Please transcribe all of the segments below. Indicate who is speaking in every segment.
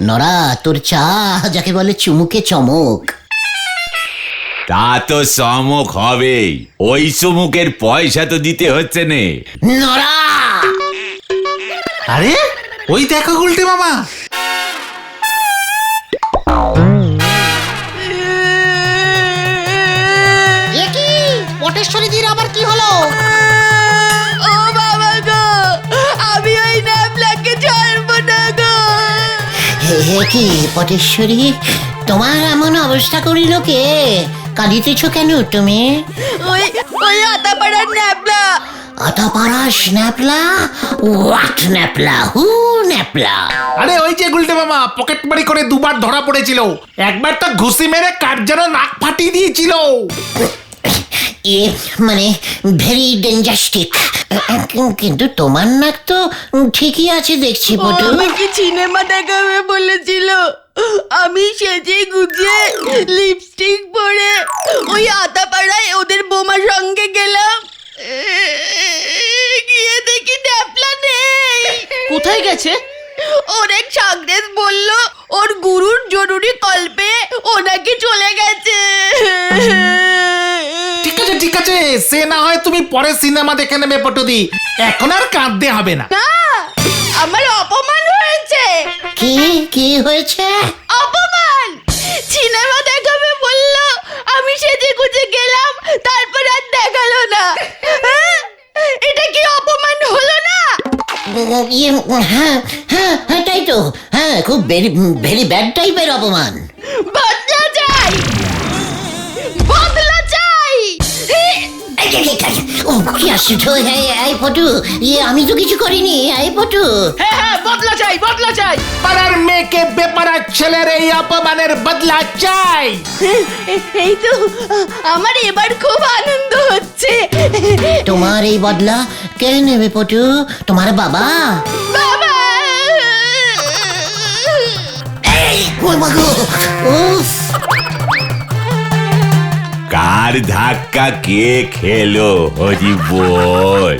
Speaker 1: নরা, তোর চা যাকে বলে চুমুকে চমক।
Speaker 2: তা তো চমক হবেই, ওই চুমুকের পয়সা তো দিতে হচ্ছে নে।
Speaker 1: নরা,
Speaker 3: আরে ওই দেখো গুলটে মামা।
Speaker 4: পটেশ্বরীদির আবার কি হলো?
Speaker 5: ও বাবা গো, আমি ওই ন্যাপলাকে ছাড়বো না গো।
Speaker 1: হে কি পটেশ্বরী, তোমার এমন অবস্থা করিল কে? কাঁদিতেছ কেন তুমি?
Speaker 5: ওই ওই আতাপাড়ার ন্যাপলা।
Speaker 1: আতাপাড়া স্ন্যাপলা? হোয়াট ন্যাপলা? হু ন্যাপলা?
Speaker 3: আরে ওই যে গুলটে মামা পকেট মারি করে দুবার ধরা পড়েছিল, একবার তো ঘুষি মেরে কার যেন নাক ফাটিয়ে দিয়েছিল।
Speaker 1: মানে ভেরি ডেঞ্জাস্টিক। কিন্তু তোমার নাক তো ঠিকই আছে দেখছি পটু।
Speaker 5: আমাকে সিনেমা দেখাবে বলেছিল, আমি সেজে গুজে লিপস্টিক পরে ওই আতাপাড়ায় ওদের বোমার সঙ্গে গেলাম। গিয়ে দেখি ন্যাপলা নেই।
Speaker 4: কোথায় গেছে?
Speaker 5: ওর এক সাগরেদ বলল ওর গুরুর জরুরি কল্পে ওনাকে চলে গেছে।
Speaker 3: ঠিক আছে, সে না হয় তুমি পরে সিনেমা দেখে নেবে পটুদি, এখন আর কাঁদতে হবে না।
Speaker 5: না, আমার অপমান হয়েছে।
Speaker 1: কি হয়েছে?
Speaker 5: অপমান! সিনেমা দেখাবে বলল, আমি সেজে গুজে গেলাম, তারপর আর দেখালো না। হ্যাঁ? এটা কি অপমান হলো না?
Speaker 1: হ্যাঁ হ্যাঁ হ্যাঁ, তাই তো। হ্যাঁ, খুব ভেরি ব্যাড টাইপের অপমান।
Speaker 5: বদলা চাই, বদলা চাই।
Speaker 1: ও কি আশ্চর্য! এই পটু, আমি তো কিছু করিনি। এই পটু,
Speaker 4: হ্যাঁ হ্যাঁ, বদলা চাই, বদলা চাই।
Speaker 3: পাড়ার মেয়েকে বেপাড়ার ছেলের এই অপমানের বদলা চাই।
Speaker 5: এই তো আমার এবার খুব আনন্দ হচ্ছে।
Speaker 1: তোমার এই বদলা কে নেবে পটু? তোমার বাবা?
Speaker 5: বাবা!
Speaker 1: ও মা গো! উফ!
Speaker 2: কার ধাক্কা কে খেলো হরি বল?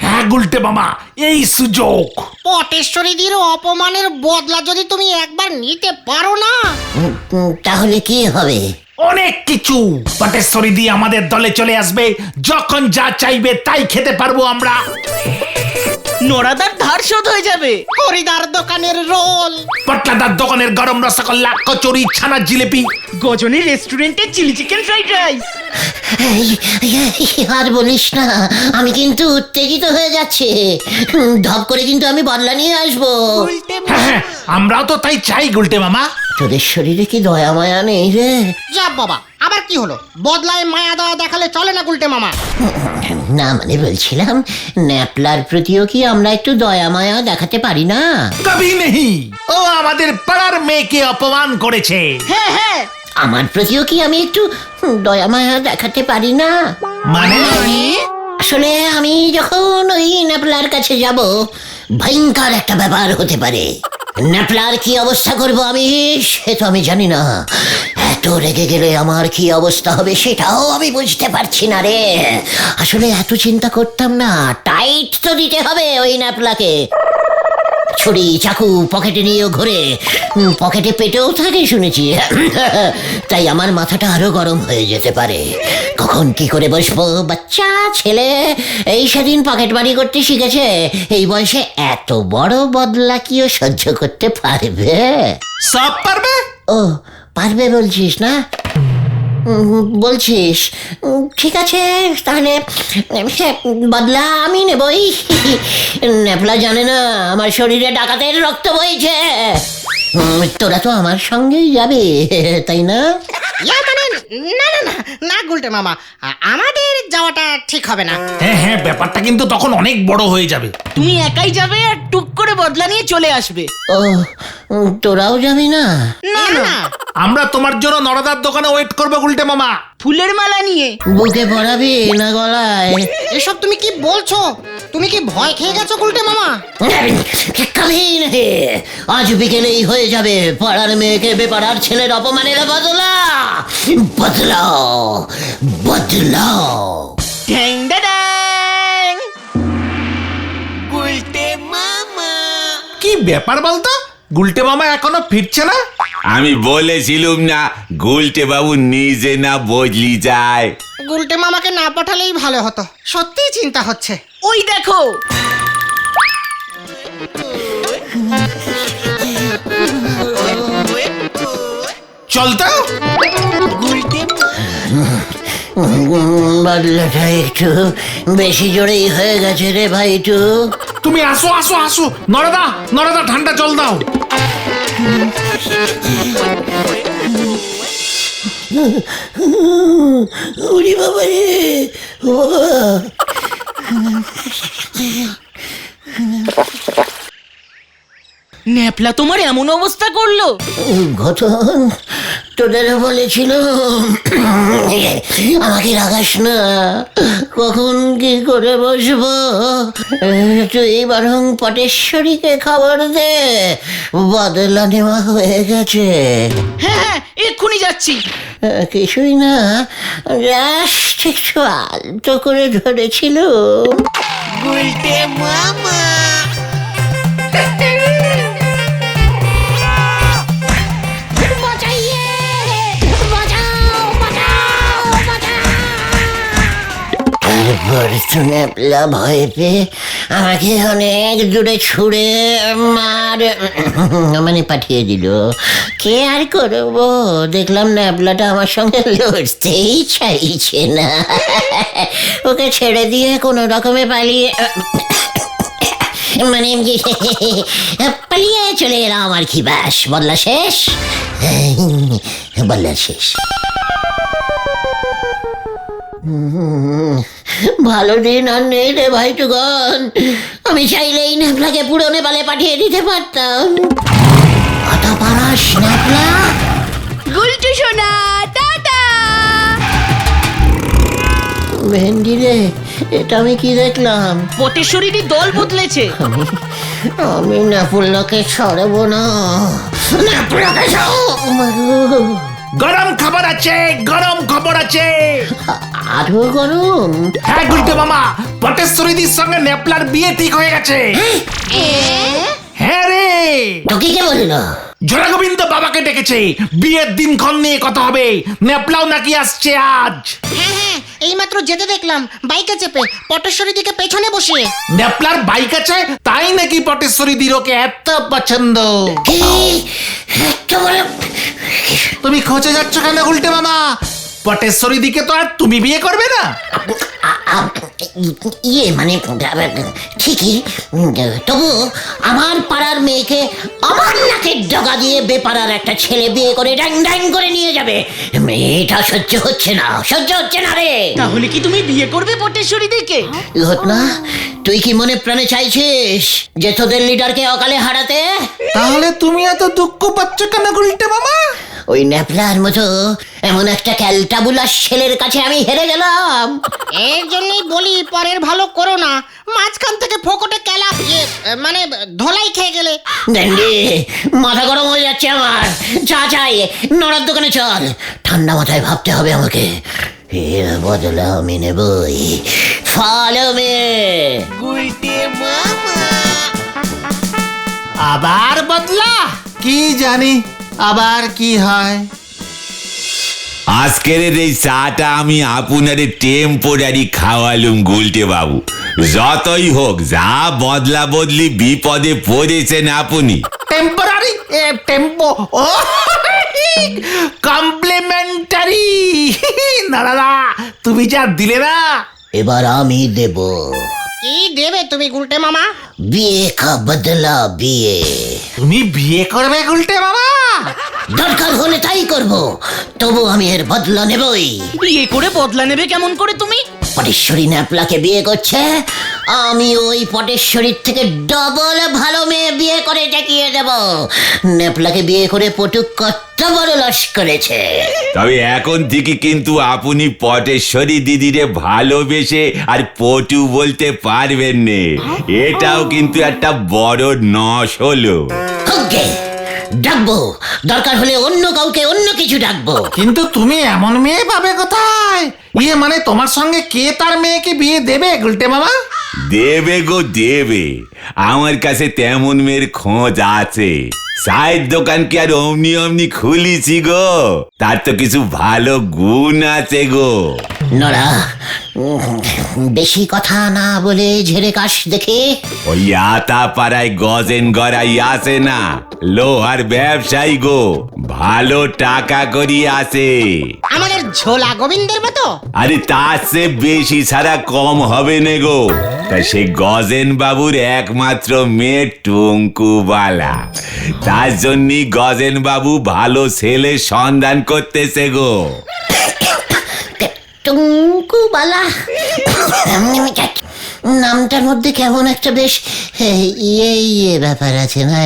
Speaker 3: হ্যাঁ গুলটে মামা, এই সুযোগ।
Speaker 4: পটেশ্বরীদির অপমানের বদলা যদি তুমি একবার নিতে পারো না,
Speaker 1: তাহলে কি হবে?
Speaker 3: অনেক কিছু। পটেশ্বরী দিয়ে আমাদের দলে চলে আসবে, যখন যা চাইবে তাই খেতে পারবো আমরা।
Speaker 4: নরাদার ধার শোধ হয়ে যাবে। হরিদার দোকানের রোল,
Speaker 3: পটলাদার দোকানের গরম রসগোল্লা, কচুরি, ছানার জিলিপি,
Speaker 4: গজনী রেস্টুরেন্টের চিলি চিকেন ফ্রাইড রাইস।
Speaker 1: আর বলিস না, আমি কিন্তু উত্তেজিত হয়ে যাচ্ছে। ধপ করে কিন্তু আমি বদলা নিয়ে আসবো।
Speaker 3: হ্যাঁ, আমরাও তো তাই চাই গুলটে মামা।
Speaker 1: তোদের শরীরে কি দয়া মায়া নেই রে?
Speaker 4: যা বাবা, আবার কি হলো? বদলায় মায়া দয়া দেখালে চলে না গুলটে মামা।
Speaker 1: না মানে বলছিলাম, ন্যাপলার প্রতিও কি আমরা একটু দয়া মায়া দেখাতে পারি না?
Speaker 3: কবি নেই, ও আমাদের পাড়ার মেয়েকে অপমান করেছে।
Speaker 4: হ্যাঁ হ্যাঁ,
Speaker 1: আমার প্রতিও কি আমি একটু দয়া মায়া দেখাতে পারি না?
Speaker 3: মানে
Speaker 1: আসলে আমি যখন ওই ন্যাপলার কাছে যাব, ভয়ঙ্কর একটা ব্যাপার হতে পারে। ন্যাপলার কি অবস্থা করব আমি, সে তো আমি জানি না। এত রেগে গেলে আমার কি অবস্থা হবে সেটাও আমি বুঝতে পারছি না রে। আসলে এত চিন্তা করতাম না। টাইট তো দিতে হবে ওই ন্যাপলাকে। ছুরি চাকু পকেটে নিয়েও ঘুরে, পকেটে পেটেও থাকে শুনেছি। তাই আমার মাথাটা আরো গরম হয়ে যেতে পারে। কখন কি করে বসবো? বাচ্চা ছেলে এই সেদিন পকেট মারি করতে শিখেছে, এই বয়সে এত বড় বদলা কিও সহ্য করতে পারবে?
Speaker 3: সব পারবে।
Speaker 1: ও, পারবে বলছিস না? বলছিস? ঠিক আছে, তাহলে সে বদলা আমি নেবই। ন্যাপলা জানে না আমার শরীরে ডাকাতের রক্ত বইছে। তোরা তো আমার সঙ্গেই যাবে, তাই না?
Speaker 4: মানে না না না না গুলটে মামা, আমাদের যাওয়াটা ঠিক হবে না।
Speaker 3: হ্যাঁ হ্যাঁ, ব্যাপারটা কিন্তু তখন অনেক বড় হয়ে যাবে।
Speaker 4: তুমি একাই যাবে আর টুক করে বদলা নিয়ে চলে আসবে।
Speaker 1: ও, তোরাও যাবি না?
Speaker 4: না না,
Speaker 3: আমরা তোমার জন্য নরদার দোকানে ওয়েট করবো গুলটে মামা।
Speaker 4: ফুলের মালা নিয়ে।
Speaker 1: বুকে পড়াবি না গলায়?
Speaker 4: এসব তুমি কি বলছো? তুমি কি ভয় খেয়ে গেছো গুলটে মামা?
Speaker 1: কবি নাকি, আজ বিকেলেই হয়ে যাবে পাড়ার মেয়েকে বেপাড়ার ছেলের অপমানের বদলা। বদলাও, বদলাও।
Speaker 4: ঢ্যাং ড্যাং।
Speaker 5: গুলটে মামা।
Speaker 3: ব্যাপার বলতো, গুলটে মামা এখনো ফিরছে না?
Speaker 2: আমি বলেছিলুম না গুলটে বাবু নিজে না বদলি যায়।
Speaker 4: গুলটে মামাকে না পাঠালেই ভালো হতো, সত্যিই চিন্তা হচ্ছে।
Speaker 5: ওই দেখো,
Speaker 3: চল তো।
Speaker 1: বদলাটা একটু বেশি জোরেই হয়ে গেছে রে ভাইটু।
Speaker 3: তুমি আসো আসো আসো, নরদা নরদা ঠান্ডা জল দাও।
Speaker 1: উরি বাবা রে, ও বাবা।
Speaker 5: ন্যাপলা তোমার এমন অবস্থা করলো?
Speaker 1: ঘটন তোদেরও বলেছিল আমাকে রাগাস না, কখন কি করে বসবো। তুই বরং পটেশ্বরীকে খবর দে, বদলা নেওয়া হয়ে গেছে।
Speaker 5: হ্যাঁ হ্যাঁ, এক্ষুনি যাচ্ছি।
Speaker 1: কিছুই না, জাস্ট একটু আলতো করে ধরেছিল। তারপর ন্যাপলা ভয় পেয়ে আমাকে অনেক দূরে ছুড়ে মানে পাঠিয়ে দিল। কে আর করবো, দেখলাম ন্যাপলাটা আমার সঙ্গে লড়তেই চাইছে না। ওকে ছেড়ে দিয়ে কোনো রকমে পালিয়ে মানে পালিয়ে চলে এলাম আর কি। ব্যাস, বদলা শেষ, বদলা শেষ। ভালো দিন আর নেই রে ভাইটুগন, আমি চাইলেই ন্যাপলাকে পুরো নেপালে পাঠিয়ে দিতে পারতাম। কথা পারাস ন্যাপলা?
Speaker 5: গুলটু সোনা, টাটা।
Speaker 1: ভেন্ডি রে, এটা আমি কি দেখলাম?
Speaker 5: পটেশ্বরীরই দল বদলেছে।
Speaker 1: আমি ন্যাপলাকে ছাড়বো না, ন্যাপলাকে ছাড়বো।
Speaker 3: গরম খবর আছে, গরম খবর আছে।
Speaker 1: আরো গরম?
Speaker 3: হ্যাঁ গুলটে মামা, পটেশ্বরীদির সঙ্গে ন্যাপলার বিয়ে ঠিক হয়ে গেছে। হ্যাঁ রে,
Speaker 1: তোকে কে বললো?
Speaker 3: জোড়া গোবিন্দ বাবাকে ডেকেছে, বিয়ের দিনক্ষণ নিয়ে কথা হবে। ন্যাপলাও নাকি আসছে আজ।
Speaker 4: হ্যাঁ হ্যাঁ, এইমাত্র যেতে দেখলাম বাইকে চেপে, পটেশ্বরী দিকে পেছনে বসিয়ে।
Speaker 3: ন্যাপলার বাইক আছে, তাই নাকি পটেশ্বরীদির ওকে এত পছন্দ।
Speaker 1: কি এত বড়?
Speaker 3: তুমি খোঁজে যাচ্ছ কেন গুলটে মামা? পটেশ্বরীদিকে তো আর তুমি বিয়ে করবে না?
Speaker 1: ইয়ে মানে ঠিকই, তবু আমার পাড়ার মেয়েকে আমার নাকের ডগা দিয়ে বেপাড়ার একটা ছেলে বিয়ে করে ড্যাং ড্যাং করে নিয়ে যাবে, এটা সহ্য হচ্ছে না, সহ্য হচ্ছে না রে।
Speaker 5: তাহলে কি তুমি বিয়ে করবে পটেশ্বরী দিকে?
Speaker 1: ঘটনা, তুই কি মনে প্রাণে চাইছিস যে তোদের লিডারকে অকালে হারাতে?
Speaker 3: তাহলে তুমি এত দুঃখ পাচ্ছ কেন গুলটে মামা?
Speaker 1: ওই ন্যাপলার মতো এমন একটা ক্যালটাবুলাস ছেলের কাছে আমি হেরে গেলাম।
Speaker 4: এর জন্যই বলি পরের ভালো করো না, মাঝখান থেকে ফোকটে কেলা মানে ধোলাই খেয়ে গেলে।
Speaker 1: ড্যান্ডি, মাথা গরম হয়ে যাচ্ছে আমার। চা চাই, নড়ার দোকানে চল। ঠান্ডা মাথায় ভাবতে হবে আমাকে। এর বদলা আমি নেবই। ফলো মে।
Speaker 3: আবার বদলা? কি জানি আবার কি হয়।
Speaker 2: আজকের এই চাটা আমি আপনারে টেম্পোরারি খাওয়ালুম গুলটে বাবু। যতই হোক, যা বদলা বদলি বিপদে পড়েছেন আপনি।
Speaker 3: টেম্পোরারি টেম্পো ও কমপ্লিমেন্টারি। না দাদা, তুমি যা দিলে না।
Speaker 1: এবার আমি দেব।
Speaker 4: কি দেবে তুমি গুলটে মামা?
Speaker 1: বিয়ে কা বদলা বিয়ে।
Speaker 3: তুমি বিয়ে করবে গুলটে মামা?
Speaker 1: দরকার হলে তাই করব, তবু আমি এর বদলা নেবই।
Speaker 5: বিয়ে করে বদলা নেবে কেমন করে তুমি?
Speaker 1: পটেশ্বরী ন্যাপলাকে বিয়ে করছে, আমি ওই পটেশ্বরীর থেকে ডবল ভালো মেয়ে বিয়ে করে দেখিয়ে দেব। ন্যাপলাকে বিয়ে করে পটু কত বড় লস করেছে।
Speaker 2: তবে এখন থেকে কিন্তু আপনি পটেশ্বরী দিদিরে ভালোবেসে আর পটু বলতে পারবেন নে। এটাও কিন্তু একটা বড় নস হলো।
Speaker 1: ওকে, ডাকবো, দরকার হলে অন্য কাউকে অন্য কিছু ডাকবো।
Speaker 3: কিন্তু তুমি এমন মেয়ে পাবে কোথায়? ইয়ে মানে তোমার সঙ্গে কে তার মেয়েকে বিয়ে দেবে গুলটে মামা?
Speaker 2: দেবে গো দেবে, আমার কাছে তেমন মেয়ের খোঁজ আছে। চায়ের দোকান কি আর অমনি অমনি খুলিছি গো, তার তো কিছু ভালো গুণ আছে গো।
Speaker 1: নড়া, বেশি কথা না বলে ঝেড়ে কাশ দেখে।
Speaker 2: ওই আতা পাড়ায় গজেন গড়াই আছে না, লোহার ব্যবসায়ী গো, ভালো টাকা করি আছে।
Speaker 4: আমাদের ঝোলা গোবিন্দের মতো?
Speaker 2: আরে তার চেয়ে বেশি ছাড়া কম হবে না গো। তা সে গজেন বাবুর একমাত্র মেয়ে টুঙ্কুবালা, তার জন্যই গজেন বাবু ভালো ছেলে সন্ধান করতেছে গো।
Speaker 1: টুঙ্কুবালা নামটার মধ্যে কেমন একটা বেশ ইয়ে ব্যাপার আছে না?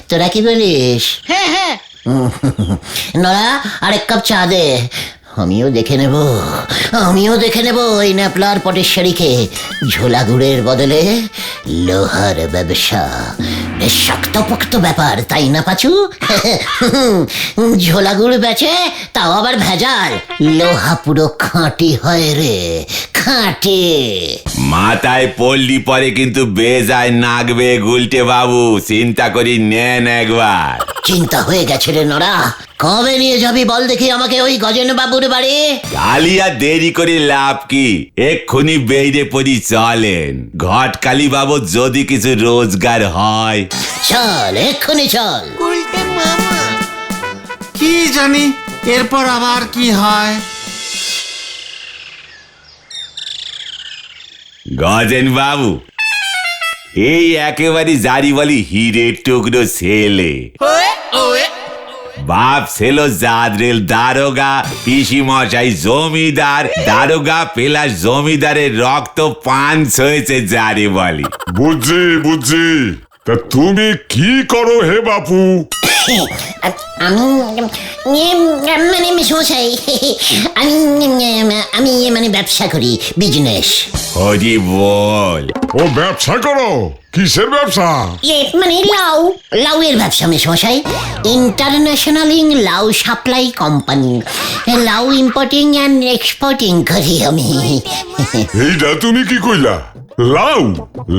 Speaker 1: তোরা কি বলিস?
Speaker 4: হ্যাঁ হ্যাঁ।
Speaker 1: নড়া, আরেক কাপ চা দে। আমিও দেখে নেব ওই ন্যাপলার পটেশ্বরীকে। ঝোলা গুড়ের বদলে লোহার ব্যবসা, বেশ শক্তপোক্ত ব্যাপার, তাই না পাচু? ঝোলা গুড় বেচে, তাও আবার ভেজাল। লোহা পুরো খাঁটি হয় রে, খাঁটি।
Speaker 2: মাথায় পড়লি পরে কিন্তু বেজায় নাগবে গুলটে বাবু, চিন্তা করি নেন একবার।
Speaker 1: চিন্তা হয়ে গেছে রে নড়া। কবে নিয়ে যাবি বল দেখি আমাকে ওই গজেন বাবুর বাড়ি?
Speaker 2: কালিয়া দেরি করে লাভ কি, এক্ষুনি বেরিয়ে পড়ি চলেন। ঘটকালি বাবু যদি কিছু রোজগার হয়।
Speaker 1: চল, এক্ষুনি চল।
Speaker 3: কি জানি এরপর আবার কি হয়।
Speaker 2: গজেন বাবু, এই একেবারে জারি বলি হিরের টুকরো ছেলে। বাপ ছিল জাদরেল দারোগা, পিসি মশাই জমিদার, দারোগা প্লাস জমিদারের রক্ত পাঞ্চ হয়েছে জারি বলি।
Speaker 6: বুঝছি। তা তুমি কি করো হে বাপু?
Speaker 1: আমি মানে মশাই, আমি মানে ব্যবসা করি, বিজনেস।
Speaker 2: হরি বল।
Speaker 6: ও ব্যবসা করো? কিসের ব্যবসা?
Speaker 1: মানে লাউয়ের ব্যবসা মশাই। ইন্টারন্যাশনাল লাউ সাপ্লাই কোম্পানি। লাউ ইম্পোর্টিং অ্যান্ড এক্সপোর্টিং করি আমি।
Speaker 6: এইটা তুমি কি কইলা?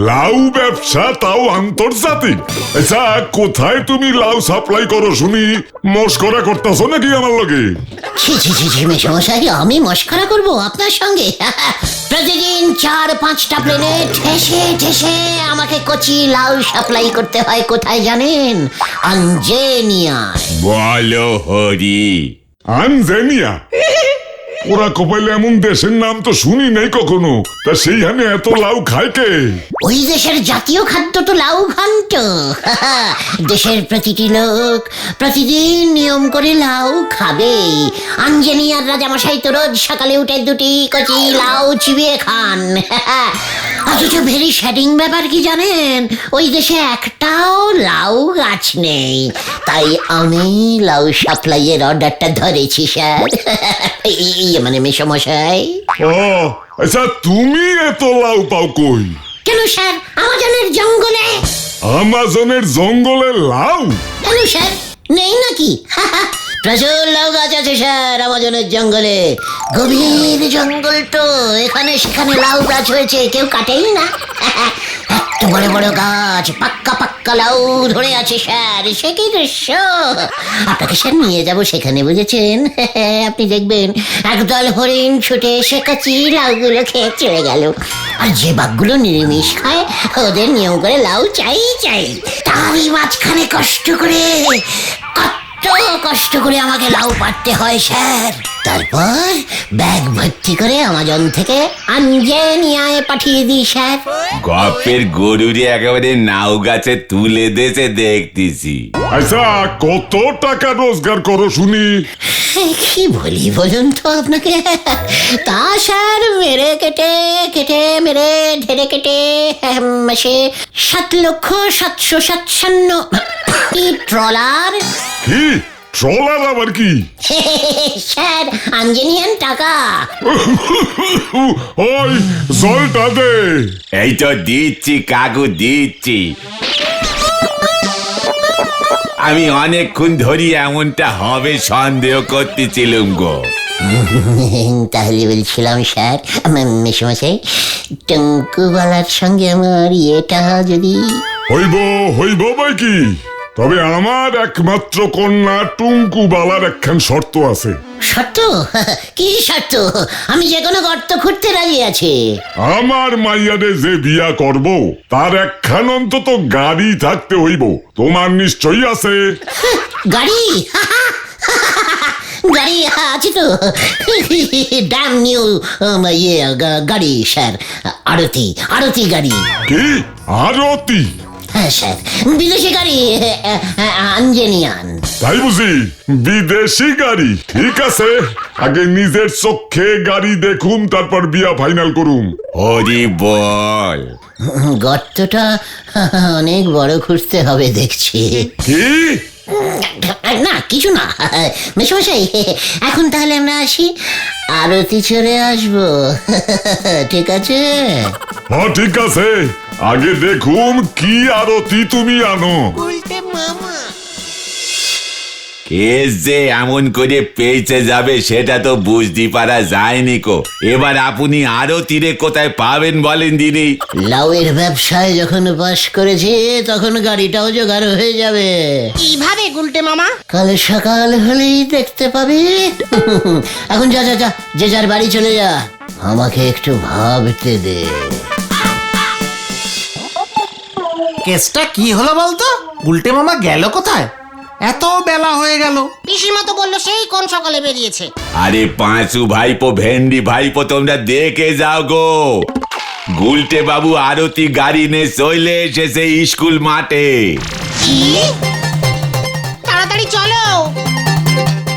Speaker 6: লাউ ব্যবসা, তাও আন্তর্জাতিক? আচ্ছা, কোথায় তুমি লাউ সাপ্লাই করো শুনি? মস্করা করতেছো নাকি আমার লগে?
Speaker 1: ছি মশাই, আমি মস্করা করব আপনার সঙ্গে? প্রতিদিন 4-5টা প্লেনে ঠেসে আমাকে কচি লাউ সাপ্লাই করতে হয়। কোথায় জানেন? আঞ্জেনিয়া।
Speaker 2: বলো হরি।
Speaker 6: আনজেনিয়া? ওরা কপাইলে এমন দেশের নাম তো শুনি নাই কখনো। তা সেইখানে এত লাউ খায় কে?
Speaker 1: ওই দেশের জাতীয় খাদ্য তো লাউ ঘন্ট। দেশের প্রতিটি লোক প্রতিদিন নিয়ম করে লাউ খাবেই। আঞ্জেনিয়ার রাজামশাই তো রোজ সকালে উঠে 2টি কচি লাউ চিবিয়ে খান। অথচ ভেরি শ্যাডিং ব্যাপার কি জানেন? ওই দেশে একটাও লাউ গাছ নেই। তাই আমি লাউ সাপ্লাইয়ের অর্ডারটা ধরেছি স্যার। মানে মেসমশাই।
Speaker 6: ও আচ্ছা, তুমি এত লাউ পাও কই?
Speaker 1: কেন স্যার, আমাজনের জঙ্গলে।
Speaker 6: আমাজনের জঙ্গলে লাউ?
Speaker 1: কেন স্যার, নেই নাকি? প্রচুর লাউ গাছ আছে স্যার আমাজনের জঙ্গলে। গভীর জঙ্গল তো, এখানে সেখানে লাউ গাছ হয়েছে, কেউ কাটেই না। এত বড় বড় গাছ, পাক্কা লাউ ধরে আছে স্যার। সে কি দৃশ্য! আপনাকে স্যার নিয়ে যাব সেখানে, বুঝেছেন? আপনি দেখবেন একদল হরিণ ছুটে এসে কচি লাউগুলো খেয়ে চলে গেল। আর যে বাঘগুলো নিরামিষ খায়, ওদের নিয়ম করে লাউ চাই। তারই মাঝখানে কষ্ট করে আমাকে লাউ পাড়তে হয় স্যার। তারপর ব্যাগ ভর্তি করে আমাজন থেকে আঞ্জেনিয়ায় পাঠিয়ে দিই স্যার।
Speaker 2: গপ্পের গরুরে একেবারে নাও গাছে তুলে দেছে দেখতেছি।
Speaker 6: আচ্ছা, কত টাকা রোজগার করো শুনি?
Speaker 1: কি বলি বলুন তো আপনাকে? তা স্যার মেরে কেটে ঢেরে কেটে মাসে 7,757,000 ট্রলার।
Speaker 6: কি ট্রলার আবার কি?
Speaker 1: স্যার, আঞ্জেনিয়ান টাকা।
Speaker 6: ওই জলটা দে।
Speaker 2: এই তো দিচ্ছি কাকু, দিচ্ছি। আমি অনেকক্ষণ ধরি এমনটা হবে সন্দেহ করতেছিলাম গো।
Speaker 1: তাহলে বলছিলাম স্যার, মেশামশাই, টঙ্কুবালার সঙ্গে আমার ইয়েটা যদি...
Speaker 6: হইব হইব বই কি, তবে আমার একমাত্র কন্যা টুঙ্কু বালার একখান শর্ত আছে।
Speaker 1: শর্ত? কি শর্ত? আমি যে কোনো গর্ত খুঁড়তে রাজি আছি।
Speaker 6: আমার মাইয়ারে যে বিয়া করব তার একখান অন্তত গাড়ি থাকতে হইব। তোমার নিশ্চয়ই আছে।
Speaker 1: গাড়ি? গাড়ি আছে তো, ড্যাম নিউ ইয়ে গাড়ি স্যার, আরতি গাড়ি।
Speaker 6: কি আরতি?
Speaker 1: হ্যাঁ স্যার, বিদেশি গাড়ি, আঞ্জেনিয়ান।
Speaker 6: তাই বুঝি? বিদেশি গাড়ি? ঠিক আছে, আগে নিজের চোখে গাড়ি দেখুম, তারপর বিয়া ফাইনাল করুম।
Speaker 2: হরি বল।
Speaker 1: গর্তটা অনেক বড় খুঁজতে হবে দেখছি।
Speaker 6: কি?
Speaker 1: না কিছু না মেশমশাই, এখন তাহলে আমরা আসি, আরতি চড়ে আসবো। ঠিক আছে?
Speaker 6: হ্যাঁ ঠিক আছে, আগে দেখুম কি আরতি তুমি আনো।
Speaker 2: কে যে এমন করে পেয়েছে যাবে সেটা তো বুঝতে পারা যায়নি কো। এবার আপনি আরো তীরে কোথায় পাবেন বলেন দিদি?
Speaker 1: লাউয়ের ব্যবসায় যখন বাস করেছি তখন গাড়িটাও জোগাড় হয়ে যাবে।
Speaker 4: কিভাবে গুলটে মামা?
Speaker 1: কাল সকাল হলেই দেখতে পাবি। এখন যা যা যা, যে যার বাড়ি চলে যা, আমাকে একটু ভাবতে দে।
Speaker 3: কেসটা কি হলো বলতো? গুলটে মামা গেল কোথায়? এত বেলা হয়ে গেল।
Speaker 4: পিসিমা তো বললো সেই কোন সকালে বেরিয়েছে।
Speaker 2: আরে পাঁচু ভাইপো, ভেন্ডি ভাইপো, তোমরা দেখে যাও গো। গুলটে বাবু আরতি গাড়ি নিয়ে চলে এসেছে স্কুল মাঠে।
Speaker 4: কি? তাড়াতাড়ি চলো,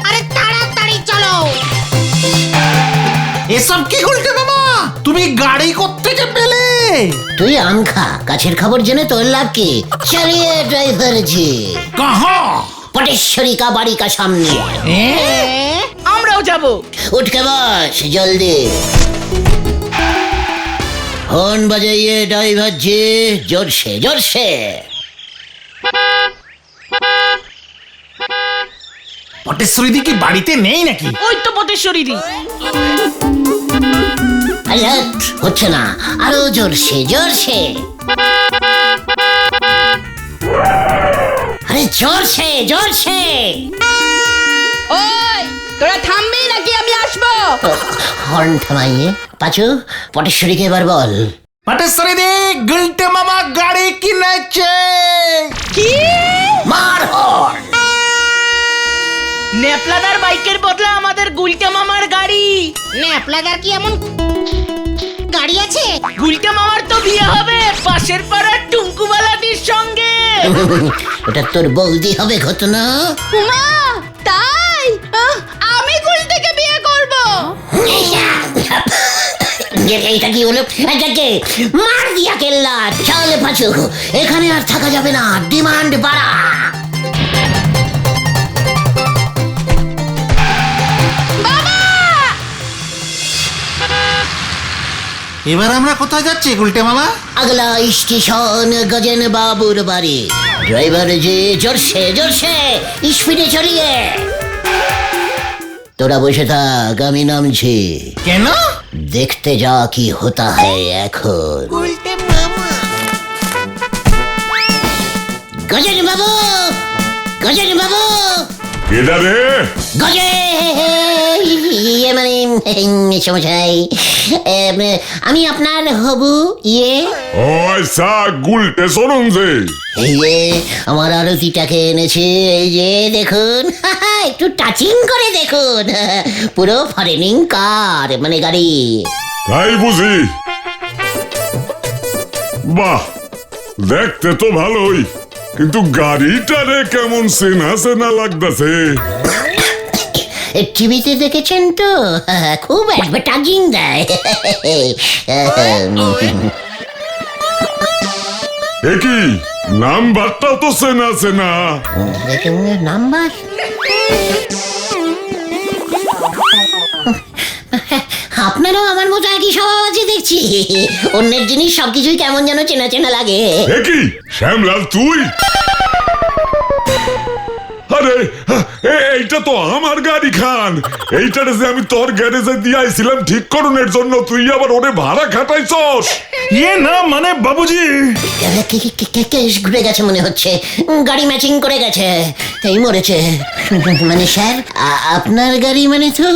Speaker 4: আরে তাড়াতাড়ি চলো।
Speaker 3: এসব কি গুলটে মামা? তুমি গাড়ি কোত্থেকে পেলে?
Speaker 1: তুই আম খা, গাছের খবর জেনে তোর লাভ কি? চলিয়ে ড্রাইভার জি,
Speaker 3: কাহা?
Speaker 1: পটেশ্বরী কা বাড়ি কা সামনে।
Speaker 5: আমরাও যাব।
Speaker 1: उठ के बस जल्दी। हॉर्न बजाइए ड्राइवर जी, जोर से जोर से।
Speaker 3: পটেশ্বরী দি কি বাড়িতে নেই নাকি?
Speaker 5: ওই তো পটেশ্বরী দি।
Speaker 1: अरे হচ্ছে না, আরো জোর সে জোর সে। আরে জোর সে জোর সে।
Speaker 5: ওই তোরা থামবি নাকি আমি আসবো?
Speaker 1: হর্ন থামাইয়ে পাচু, পটেশ্বরীকে এবার বল।
Speaker 3: পটেশ্বরী দি, গুলটে মামা গাড়ি কিনেছে।
Speaker 5: কি?
Speaker 1: মার হর্ন।
Speaker 5: নেপলাদার বাইকের বদলে আমাদের গুলটে মামার গাড়ি।
Speaker 4: ন্যাপলাদার কি এমন গাড়ি আছে?
Speaker 5: গুলটে মামার তো বিয়ে হবে পাশের পাড়ার টুঙ্কুবালাটির সঙ্গে।
Speaker 1: ওটা তোর বৌদি হবে ঘটনা।
Speaker 5: মা তাই? আমি গুলটেকে বিয়ে করব।
Speaker 1: এটা কি হলো? এটাকে মার দিয়া কেল্লা। চল পাচু, এখানে আর থাকা যাবে না, ডিমান্ড বাড়া।
Speaker 3: এবার আমরা কোথায় যাচ্ছি গুলটে মামা?
Speaker 1: अगला स्टेशन गजन बाबूर बाड़ी। ड्राइवर जी जोर से स्पीडे चलिए। তোরা বসে থাক, আমি নামছি।
Speaker 3: কেন?
Speaker 1: দেখতে যা কি হতা है এখন। গজেন বাবু, গজেন বাবু,
Speaker 6: কেডা রে?
Speaker 1: গজে ইয়ে মানে সমস্যাই, আমি আপনার হবু ইয়ে।
Speaker 6: ও আচ্ছা, গুলটে শোনুন যে।
Speaker 1: এই যে আমার আরতিটাকে এনেছে, এই যে দেখুন, একটু টাচিং করে দেখুন, পুরো ফরেনিং কার মানে গাড়ি।
Speaker 6: তাই বুঝি? বাহ, দেখতে তো ভালোই, কিন্তু গাড়িটারে কেমন চেনা চেনা লাগতেছে।
Speaker 1: টিভিতে দেখেছেন তো, খুব অ্যাডভার্টাইজিং দেয়।
Speaker 6: কি নাম্বারটাও তো চেনা চেনা।
Speaker 1: নাম্বার? আপনারও আমার মতো একই স্বভাব আছে দেখছি, অন্যের জিনিস সবকিছুই কেমন যেন চেনা চেনা লাগে।
Speaker 6: কি শ্যামলাল তুই? আরে এইটা তো আমার গাড়ি খান, এইটারে যে আমি তোর গ্যারেজে দিয়ে আইছিলাম ঠিক করণের জন্য, তুই আবার ওরে ভাড়া খাটাইছস।
Speaker 3: ইয়ে না মানে বাবুজি,
Speaker 1: কেস ঘুরে গেছে মনে হচ্ছে, গাড়ি ম্যাচিং করে গেছে, এই মরেছে। মানে স্যার আপনার গাড়ি মানে তো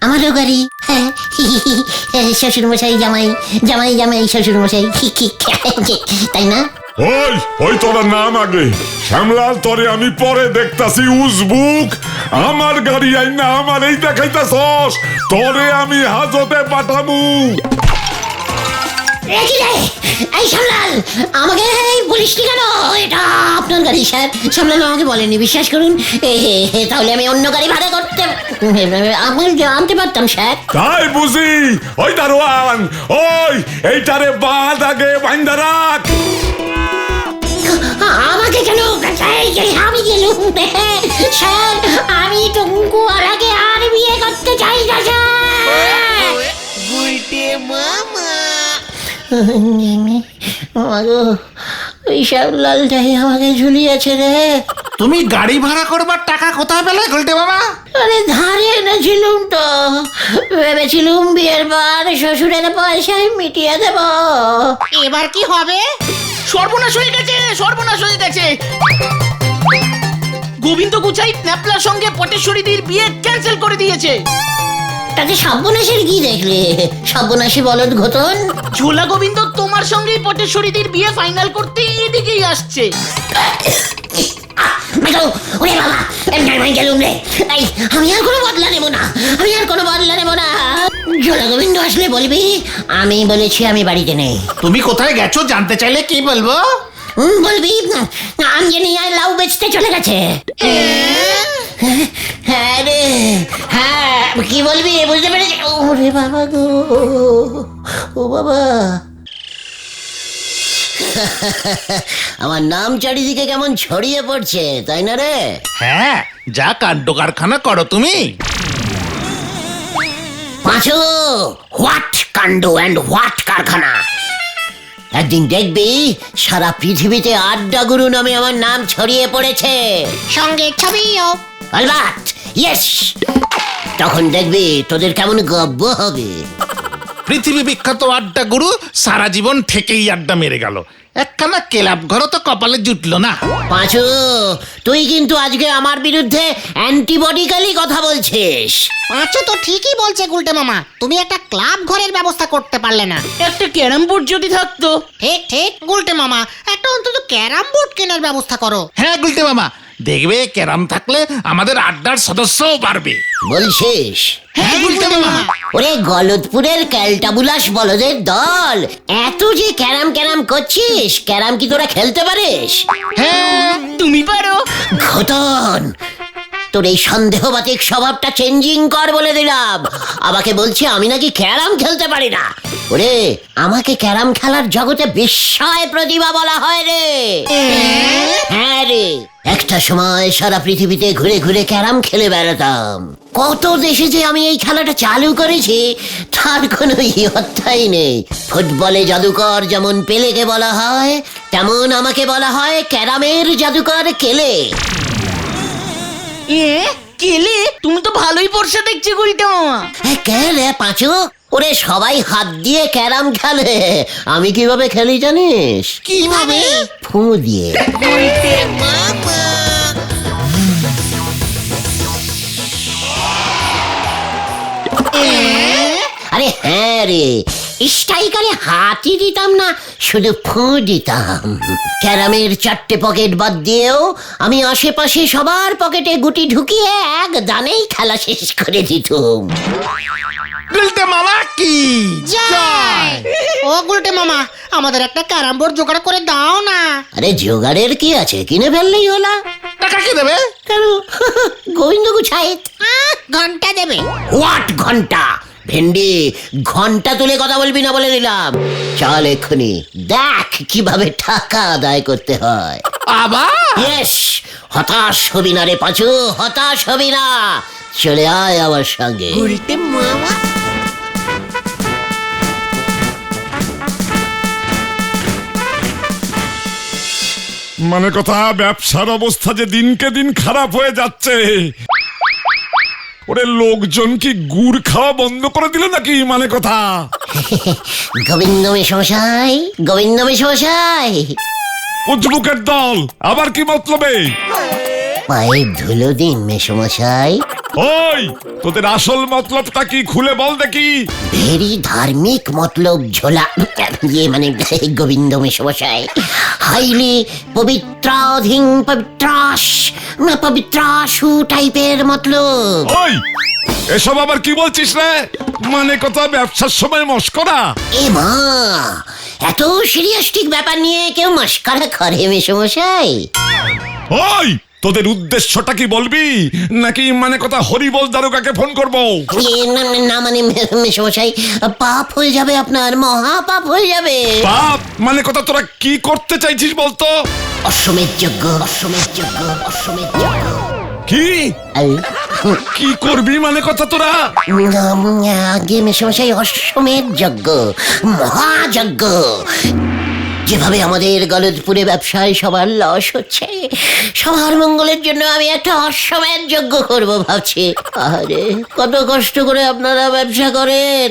Speaker 1: আমারও গাড়ি। হ্যাঁ, শ্বশুর মশাই জামাই, জামাই জামাই শ্বশুর মশাই, তাই না?
Speaker 6: ওই ওই তোরা নাম আগে, শ্যামলাল তোরে আমি পরে দেখতাছি উজবুক। আমার গাড়ি আই না আমার এই দেখাইতাছস, তোরে আমি হাজতে পাঠামু।
Speaker 1: এই সামলাল, আমাকে বলিসনি কেন এটা আপনার গাড়ি? স্যার সামলাল আমাকে বলেনি, বিশ্বাস করুন। তাহলে আমি অন্য গাড়ি ভাড়া করতে আমি আনতে পারতাম স্যার।
Speaker 6: তাই বুঝি? ওই দারোয়ান, ওই এইটারে বাদ আগে বাইন্দা রাখ।
Speaker 1: আমাকে কেন? আমি গেলুম স্যার, আমি টুঙ্কু আর আগে আর বিয়ে করতে চাই না স্যার। ওই শ্যামলালটাই আমাকে ঝুলিয়েছে রে।
Speaker 3: তুমি গাড়ি ভাড়া করবার টাকা কোথায় পেলে গুলটে মামা?
Speaker 1: আরে ধারে এনেছিলুম তো, ভেবেছিলুম বিয়ের পর শ্বশুরের পয়সায় মিটিয়ে দেব।
Speaker 4: এবার কি হবে?
Speaker 5: সর্বনাশ হয়ে গেছে, সর্বনাশ হয়ে গেছে। গোবিন্দ গুচাই ন্যাপলার সঙ্গে পটেশ্বরীদের বিয়ে ক্যান্সেল করে দিয়েছে।
Speaker 1: তাতে সর্বনাশের কি দেখলে? সর্বনাশী বলদ ঘটন।
Speaker 5: ঝোলা গোবিন্দ তোমার সঙ্গেই পটেশ্বরীদের বিয়ে ফাইনাল করতে এদিকেই আসছে।
Speaker 1: ওরে বাবা, গেলুম রে। আমি আর কোনো বদলা নেবো না, আমি আর কোনো বদলা নেবো না। ঝোলা গোবিন্দ আসলে বলবি আমি বলেছি আমি বাড়িতে নেই।
Speaker 3: তুমি কোথায় গেছো জানতে চাইলে কি বলবো?
Speaker 1: বলবি আঞ্জনি আর লাউ বেচতে চলে গেছে। হ্যাঁ রে, হ্যাঁ কি বলবি বুঝতে পেরেছি। ওরে বাবা গো, ও বাবা, আমার নাম চারিদিকে কেমন ছড়িয়ে পড়ছে, তাই না রে?
Speaker 3: হ্যাঁ, যা কাণ্ড কারখানা করো তুমি।
Speaker 1: পাঁচু, হোয়াট কাণ্ড অ্যান্ড হোয়াট কারখানা। একদিন দেখবি সারা পৃথিবীতে আড্ডা গুরু নামে আমার নাম ছড়িয়ে পড়েছে,
Speaker 4: সঙ্গে ছবিও।
Speaker 1: অলবাট, ইয়েস। তখন দেখবি তোদের কেমন গব্ব হবে।
Speaker 3: পৃথিবী বিখ্যাত আড্ডা গুরু সারা জীবন থেকেই আড্ডা মেরে গেল, একখানা ক্লাব ঘরও তো কপালে জুটলো না।
Speaker 1: পাঁচু, তুই কিন্তু আজকে আমার বিরুদ্ধে অ্যান্টিবডিক্যালি কথা বলছিস।
Speaker 4: পাঁচু তো ঠিকই বলছে গুলটে মামা, তুমি একটা ক্লাব ঘরের ব্যবস্থা করতে পারলে না।
Speaker 5: একটা ক্যারাম বোর্ড যদি থাকতো।
Speaker 4: ঠিক ঠিক গুলটে মামা, একটা অন্তত ক্যারাম বোর্ড কেনার ব্যবস্থা করো।
Speaker 3: হ্যাঁ গুলটে মামা, দেখবে ক্যারাম থাকলে আমাদের আড্ডার সদস্যও বাড়বে।
Speaker 1: বলছিস?
Speaker 3: হ্যাঁ গুলটে মামা।
Speaker 1: ওরে গলদপুরের ক্যালটাবুলাস বলদের দল, এত যে ক্যারাম ক্যারাম করছিস, ক্যারাম কি তোরা খেলতে পারিস?
Speaker 3: হ্যাঁ
Speaker 5: তুমি পারো।
Speaker 1: ঘটন, তোর এই সন্দেহবাতিক স্বভাবটা চেঞ্জিং কর বলে দিলাম। আমাকে বলছে আমি নাকি ক্যারাম খেলতে পারি না। ওরে, আমাকে ক্যারাম খেলার জগতে বিস্ময় প্রতিভা বলা হয় রে। হ্যাঁ রে, একটা সময় সারা পৃথিবীতে ঘুরে ঘুরে ক্যারাম খেলে বেড়াতাম। কত দেশে যে আমি এই খেলাটা চালু করেছি তার কোনো ইয়ত্তাই নেই। ফুটবলে জাদুকর যেমন পেলেকে বলা হয়, তেমন আমাকে বলা হয় ক্যারামের জাদুকর কেলে।
Speaker 5: কেলে? তুমি তো ভালোই পড়ছে দেখছি গুলটে মামা।
Speaker 1: কে রে পাঁচু? ওরে সবাই হাত দিয়ে ক্যারাম খেলে, আমি কিভাবে খেলি জানিস?
Speaker 5: কিভাবে?
Speaker 1: ফু দিয়ে। আরে হ্যাঁ রে, স্ট্রাইকারে হাতই দিতাম না, শুধু ফু দিতাম। ক্যারামের 4টে পকেট বাদ দিয়েও আমি আশেপাশে সবার পকেটে গুটি ঢুকিয়ে এক দানেই খেলা শেষ করে দিতাম।
Speaker 3: গুলটে মামা কি
Speaker 4: জয়! ও গুলটে মামা, আমাদের একটা ক্যারাম বোর্ড জোগাড় করে দাও না।
Speaker 1: আরে জোগাড়ের কি আছে, কিনে ফেললেই হলো।
Speaker 3: টাকা কি দেবে?
Speaker 1: কেন? গোবিন্দ গুছাই
Speaker 4: ঘন্টা দেবে।
Speaker 1: হোয়াট ঘন্টা? ভেন্ডি, ঘন্টা তুলে কথা বলবি না বলে দিলাম। চল এক্ষুনি দেখ কিভাবে টাকা আদায় করতে হয়।
Speaker 3: আবার
Speaker 1: ইয়েস, হতাশ হবি না রে পাঁচু, হতাশ হবি না। চলে আয় আমার সঙ্গে।
Speaker 6: মানে কথা ব্যবসার অবস্থা যে দিনকে দিন খারাপ হয়ে যাচ্ছে। ওরে লোকজন কি গুড় খাওয়া বন্ধ করে দিল নাকি? মানে কথা
Speaker 1: গোবিন্দ মেশমশাই, গোবিন্দ মেশমশাই,
Speaker 6: উজবুকের দল আবার কি মতলবে?
Speaker 1: পায়ে ধুলো দিন মেশমশাই।
Speaker 6: ওই তোদের আসল মতলবটা কি খুলে বল দেখি।
Speaker 1: ভেরি ধার্মিক মতলব ঝোলা, ইয়ে মানে গোবিন্দ মেশমশাই, হাইলি পবিত্রাধীন পবিত্রাস পবিত্রাসু টাইপের মতলব।
Speaker 6: ওই এসব আবার কি বলছিস রে? মানে কথা ব্যবসার সময় মস্করা?
Speaker 1: এ মা, এত সিরিয়াসটিক ব্যাপার নিয়ে কেউ মস্করা করে মেশমশাই?
Speaker 6: ওই তোদের উদ্দেশ্যটা কি বলবি নাকি মানে কথা হরিবোল দারোগাকে ফোন করব?
Speaker 1: না মানে মেশমশাই, পাপ হয়ে যাবে, আপনার মহা পাপ হয়ে যাবে।
Speaker 6: বাপ মানে কথা তোরা কি করতে চাইছিস বলতো?
Speaker 1: অশ্বমেধ যজ্ঞ, অশ্বমেধ যজ্ঞ, অশ্বমেধ যজ্ঞ।
Speaker 6: কি কি করবি মানে কথা তোরা?
Speaker 1: আগে মেশমশাই অশ্বমেধ যজ্ঞ, মহাযজ্ঞ। যেভাবে আমাদের গলদপুরে ব্যবসায় সবার লস হচ্ছে, সবার মঙ্গলের জন্য আমি একটা অশ্বমেধ যজ্ঞ করব ভাবছি। আরে কত কষ্ট করে আপনারা ব্যবসা করেন,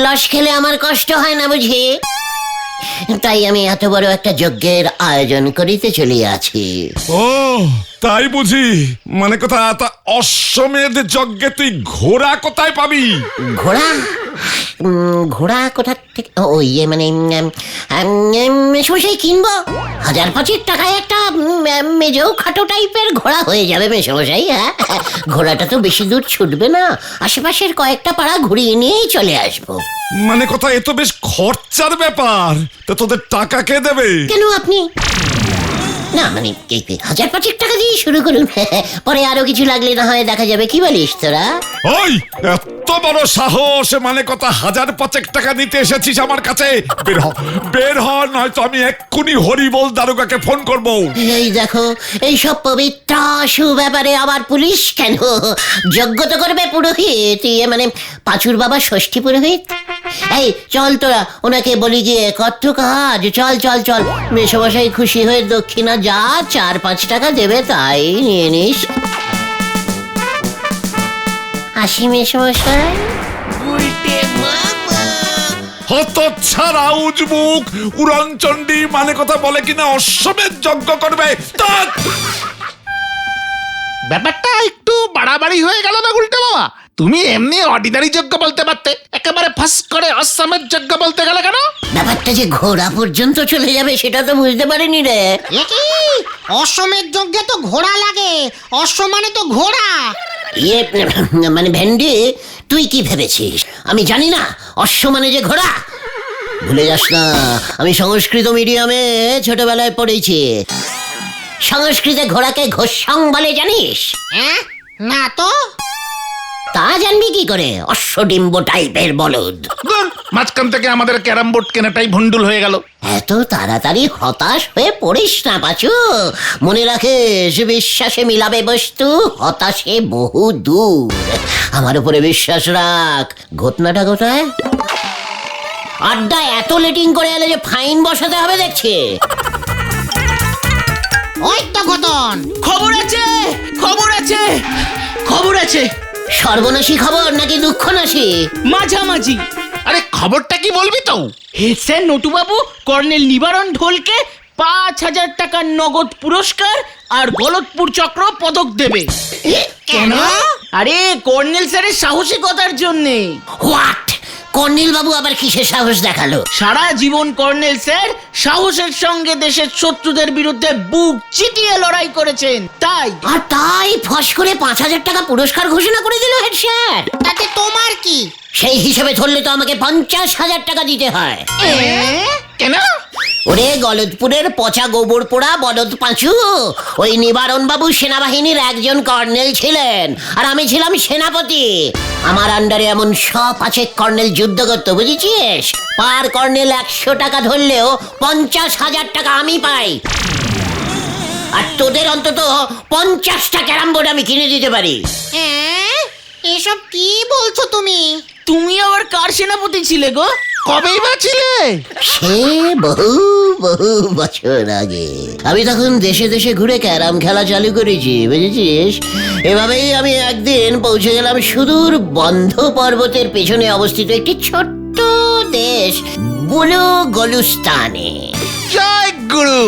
Speaker 1: লস খেলে আমার কষ্ট হয় না বুঝি? তাই আমি এত বড় একটা যজ্ঞের আয়োজন করিতে চলিয়াছি।
Speaker 6: ও তাই বুঝি? মানে কথা তা অশ্বমেধ যজ্ঞে তুই ঘোড়া কোথায় পাবি?
Speaker 1: ঘোড়া? ঘোড়া কোথা থেকে? ও ইয়ে মানে মেশমশাই কিনবো। 1000-5 টাকায় একটা মেজো খাটো টাইপের ঘোড়া হয়ে যাবে মেশমশাই। হ্যাঁ, ঘোড়াটা তো বেশি দূর ছুটবে না, আশেপাশের কয়েকটা পাড়া ঘুরিয়ে নিয়েই চলে আসবো।
Speaker 6: মানে কথা এ তো বেশ খরচার ব্যাপার। তা তোদের টাকা কে দেবে?
Speaker 1: কেন আপনি? না মানে 1000-5 টাকা দিয়ে শুরু করুন, পরে আরো কিছু লাগলে না হয় দেখা যাবে। কি বলিস তোরা?
Speaker 6: ওই এত বড় সাহস! মানে কথা 1000-5 টাকা নিতে এসেছিস আমার কাছে? বের হ, বের হ, নয়তো আমি এক্ষুনি হরিবোল দারোগাকে ফোন করব।
Speaker 1: এই দেখো, এইসব পবিত্রাসু ব্যাপারে আবার পুলিশ কেন? যজ্ঞ তো করবে পুরোহিত, ইয়ে মানে পাঁচুর বাবা ষষ্ঠী পুরোহিত। এই চল তোরা ওনাকে বলি গিয়ে, কত কাজ, চল চল চল। মেশমশাই খুশি হয়ে দক্ষিণা যা 4-5 টাকা দেবে তাই নিয়ে নিস। আসি মেশমশাই।
Speaker 6: হতচ্ছাড়া উজবুক উড়নচণ্ডী মানে কথা বলে কিনা অশ্বমেধ যজ্ঞ করবে।
Speaker 3: ব্যাপারটা একটু বাড়াবাড়ি হয়ে গেল না গুলটে বাবা? তুমি এমনি অর্ডিনারি যজ্ঞ বলতে পারতে, একেবারে ফার্স্ট করে অশ্বমেধ যজ্ঞ বলতে গেলে কেন?
Speaker 1: ব্যাপারটা যে ঘোড়া পর্যন্ত চলে যাবে সেটা তো বুঝতে পারিনি রে।
Speaker 4: এ কি? অশ্বমেধ যজ্ঞে তো ঘোড়া লাগে, অশ্ব মানে তো ঘোড়া।
Speaker 1: ইয়ে মানে ভেন্ডি, তুই কি ভেবেছিস আমি জানি না অশ্ব মানে যে ঘোড়া? ভুলে যাস না, আমি সংস্কৃত মিডিয়ামে ছোটবেলায় পড়েছি। সংস্কৃতে ঘোড়াকে ঘোষং বলে, জানিস?
Speaker 4: হ্যাঁ, না তো।
Speaker 1: তা জানবি কি করে? অশ্বডিম্ব টাইপের বলদ।
Speaker 3: ধুর, মাঝখান থেকে আমাদের ক্যারাম বোর্ড কেনাটাই ভন্ডুল হয়ে গেল।
Speaker 1: এত তাড়াতাড়ি হতাশ হয়ে পড়িস না পাচু। মনে রাখিস, বিশ্বাসে মিলাবে বস্তু, হতাশে বহু দূর। আমার উপরে বিশ্বাস রাখ। ঘটনাটা কোথায়? আড্ডা এত লেটিং করে এলে যে ফাইন বসাতে হবে দেখছি।
Speaker 4: ওই তো ঘটন।
Speaker 5: খবর আছে, খবর আছে, খবর আছে।
Speaker 1: সর্বনাশী খবর নাকি দুঃখনাশী?
Speaker 5: মাঝামাঝি।
Speaker 3: আরে খবরটা কি বলবি তো?
Speaker 5: হেড স্যার নটুবাবু কর্নেল নিবারণ ঢোলকে 5000 টাকার নগদ পুরস্কার আর গলতপুর চক্র পদক দেবে।
Speaker 4: কেন?
Speaker 5: আরে কর্নেল স্যারের সাহসিকতার জন্যে।
Speaker 1: হোয়াট? কর্নেল বাবু আবার কিসের সাহস দেখালো?
Speaker 5: সারা জীবন কর্নেল স্যার সাহসের সঙ্গে দেশের শত্রুদের বিরুদ্ধে বুক চিতিয়ে লড়াই করেছেন, তাই।
Speaker 1: আর তাই ফস করে 5000 টাকা পুরস্কার ঘোষণা করে দিল হেড স্যার।
Speaker 4: তাতে তোমার কি?
Speaker 1: সেই হিসেবে ধরলে তো আমাকে 50,000 টাকা দিতে হয়।
Speaker 3: কেন?
Speaker 1: ওরে গলদপুরের পচা গোবর পোড়া বলদ পাঁচু, ওই নিবারণ বাবু সেনাবাহিনীর একজন কর্নেল ছিলেন আর আমি ছিলাম সেনাপতি। আমার আন্ডারে এমন 100 কর্নেল যুদ্ধ করতো, বুঝেছিস? পার কর্নেল 100 টাকা ধরলেও 50,000 টাকা আমি পাই। আর তোদের অন্তত 50টা ক্যারাম বোর্ড আমি কিনে দিতে পারি।
Speaker 4: হ্যাঁ, এসব কি বলছো তুমি?
Speaker 5: তুমি আবার কার সেনাপতি ছিলে গো?
Speaker 3: কবেই বা ছিলে?
Speaker 1: সে বহু বহু বছর আগে আমি তখন দেশে দেশে ঘুরে ক্যারাম খেলা চালু করেছি, বুঝেছিস? এভাবেই আমি একদিন পৌঁছে গেলাম সুদূর বন্ধ পর্বতের পেছনে অবস্থিত একটি ছোট্ট দেশ বুলু গলুস্তানে।
Speaker 3: জয় গুরু।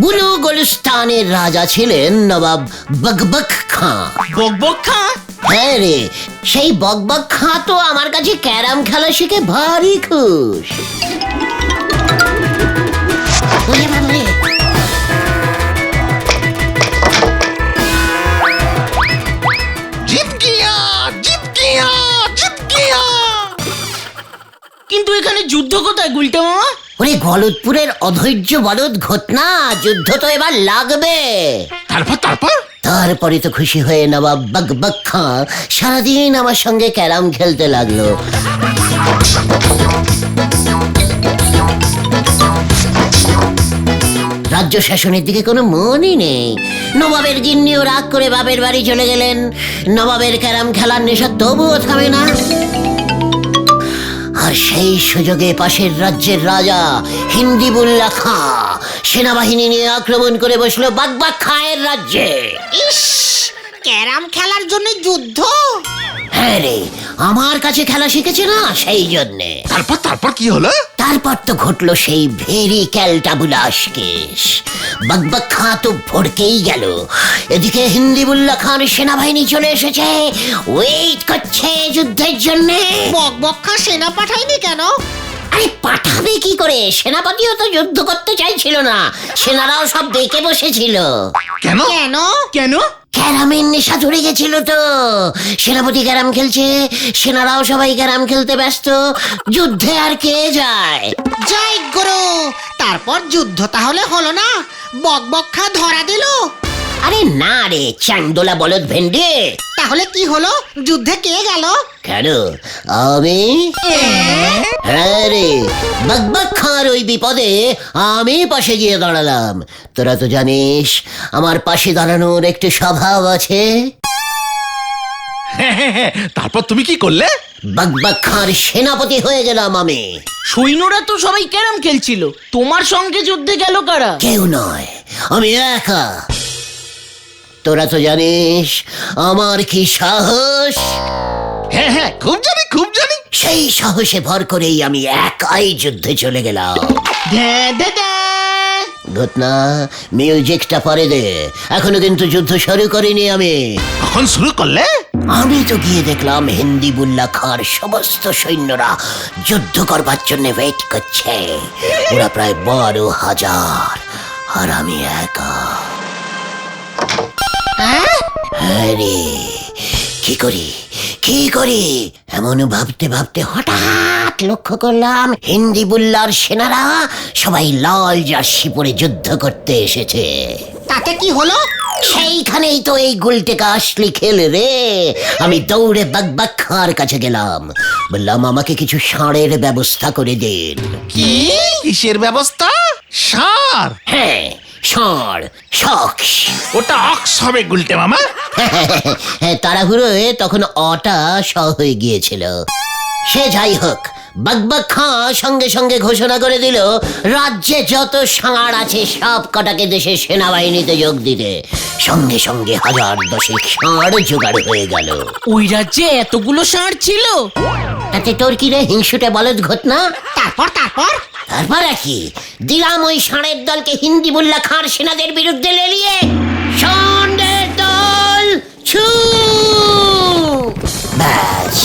Speaker 1: বুলু গলুস্তানের রাজা ছিলেন নবাব বকবক খাঁ।
Speaker 4: বকবক খা?
Speaker 1: হ্যাঁ রে, সেই বকবক খাঁ তো আমার কাছে ক্যারাম খেলা শিখে ভারী খুশ। ওরে বাবারে,
Speaker 3: জিত গিয়া, জিত গিয়া, জিত গিয়া।
Speaker 4: কিন্তু এখানে যুদ্ধ কোথায় গুলটে মামা?
Speaker 1: ওরে গলদপুরের অধৈর্য বলদ ঘটনা, যুদ্ধ তো এবার লাগবে।
Speaker 3: তারপর
Speaker 1: তারপরে তো খুশি হয়ে নবাব বকবক খাঁ সারাদিন আমার সঙ্গে ক্যারাম খেলতে লাগলো। রাজ্য শাসনের দিকে কোনো মনই নেই। নবাবের গিন্নিও রাগ করে বাপের বাড়ি চলে গেলেন। নবাবের ক্যারাম খেলার নেশা তবুও থামে না। আর সেই সুযোগে পাশের রাজ্যের রাজা হিন্দিবুল্লাহ খাঁ সেনাবাহিনী নিয়ে আক্রমণ করে বসলো বকবক খাঁয়ের রাজ্যে।
Speaker 4: ইস, ক্যারাম খেলার জন্য যুদ্ধ?
Speaker 1: হ্যাঁ রে, আমার কাছে খেলা শিখেছে না, সেই জন্যে।
Speaker 3: তারপর কি হলো?
Speaker 1: তারপর তো ঘটলো সেই ভেরি ক্যালটাবুলাস কেস। বকবক খাঁ তো ভড়কেই গেল। এদিকে হিন্দিবুল্লাহ খান সেনাবাহিনী চলে এসেছে, ওয়েট করছে যুদ্ধের জন্যে।
Speaker 4: বকবক খা সেনা পাঠায়নি কেন?
Speaker 1: আরে পাঠাবে কি করে? সেনাপতিও তো যুদ্ধ করতে চাইছিল না, সেনারাও সব দেখে বসেছিল।
Speaker 3: কেন?
Speaker 4: কেন?
Speaker 5: কেন?
Speaker 1: ক্যারামের নেশা ধরে গেছিল তো। সেনাপতি ক্যারাম খেলছে, সেনারাও সবাই ক্যারাম খেলতে ব্যস্ত, যুদ্ধে আর কে যায়?
Speaker 4: জয় গুরু। তারপর যুদ্ধ তাহলে হলো না? বকবক খা ধরা দিল?
Speaker 1: আরে না রে চান্দোলা বলদ ভেন্ডে।
Speaker 4: তাহলে কি হলো? যুদ্ধে কে গেল?
Speaker 1: কেন আমি? হ্যাঁ রে, বকবক খাঁর ওই বিপদে আমি পাশে গিয়ে দাঁড়ালাম। তোরা তো জানিস আমার পাশে দাঁড়ানোর একটু স্বভাব আছে।
Speaker 3: তারপর তুমি কি করলে?
Speaker 1: বকবক খাঁর সেনাপতি হয়ে গেলাম আমি।
Speaker 7: সৈন্যরা তো সবাই ক্যারাম খেলছিল, তোমার সঙ্গে যুদ্ধে গেল কারা?
Speaker 1: কেউ নয়, আমি একা। তোরা তো জানিস আমার কি সাহস।
Speaker 3: হ্যাঁ, খুব জানি।
Speaker 1: সেই সাহসে ভর করেই আমি একাই যুদ্ধে চলে গেলাম। ঘটনা মিউজিকটা পরে দে, এখনো কিন্তু যুদ্ধ শুরু করিনি আমি।
Speaker 3: কখন শুরু করলে?
Speaker 1: আমি তো গিয়ে দেখলাম হিন্দিবুল্লাহ খাঁর সমস্ত সৈন্যরা যুদ্ধ করবার জন্য ওয়েট করছে। ওরা প্রায় 12,000 আর আমি একা। হ্যাঁ রে, কি করি এমন ভাবতে ভাবতে হঠাৎ লক্ষ্য করলাম হিন্দিবুল্লাহর সেনারা সবাই লাল জার্সি পরে যুদ্ধ করতে এসেছে।
Speaker 4: তাতে কি হলো?
Speaker 1: সেইখানেই তো এই গুলটেকা আসলি খেলে রে। আমি দৌড়ে বকবক খাঁর কাছে গেলাম, বললাম আমাকে কিছু ষাঁড়ের ব্যবস্থা করে দিন।
Speaker 3: কি? কিসের ব্যবস্থা? সার?
Speaker 1: হ্যাঁ, ষাঁড়, শক্স।
Speaker 3: ওটা অক্স হবে গুলটে মামা।
Speaker 1: তাড়াহুড়োয় তখন অটা স হয়ে গিয়েছিল। সে যাই হোক, বকবক খাঁ সঙ্গে সঙ্গে ঘোষণা করে দিল রাজ্যে যত ষাঁড় আছে সব কটাকে দেশের সেনাবাহিনীতে যোগ দিতে। সঙ্গে সঙ্গে 1010 ষাঁড় জোগাড় হয়ে গেল।
Speaker 7: ওই রাজ্যে এতগুলো ষাঁড় ছিল?
Speaker 1: তাতে তোর কি রে হিংসুটে বলদ ঘটনা?
Speaker 4: তারপর?
Speaker 1: তারপর কি দিলাম ওই ষাঁড়ের দলকে হিন্দিবুল্লাহ খাঁর সেনাদের বিরুদ্ধে লেলিয়ে। ষাঁড়ের দল ছু! ব্যাস,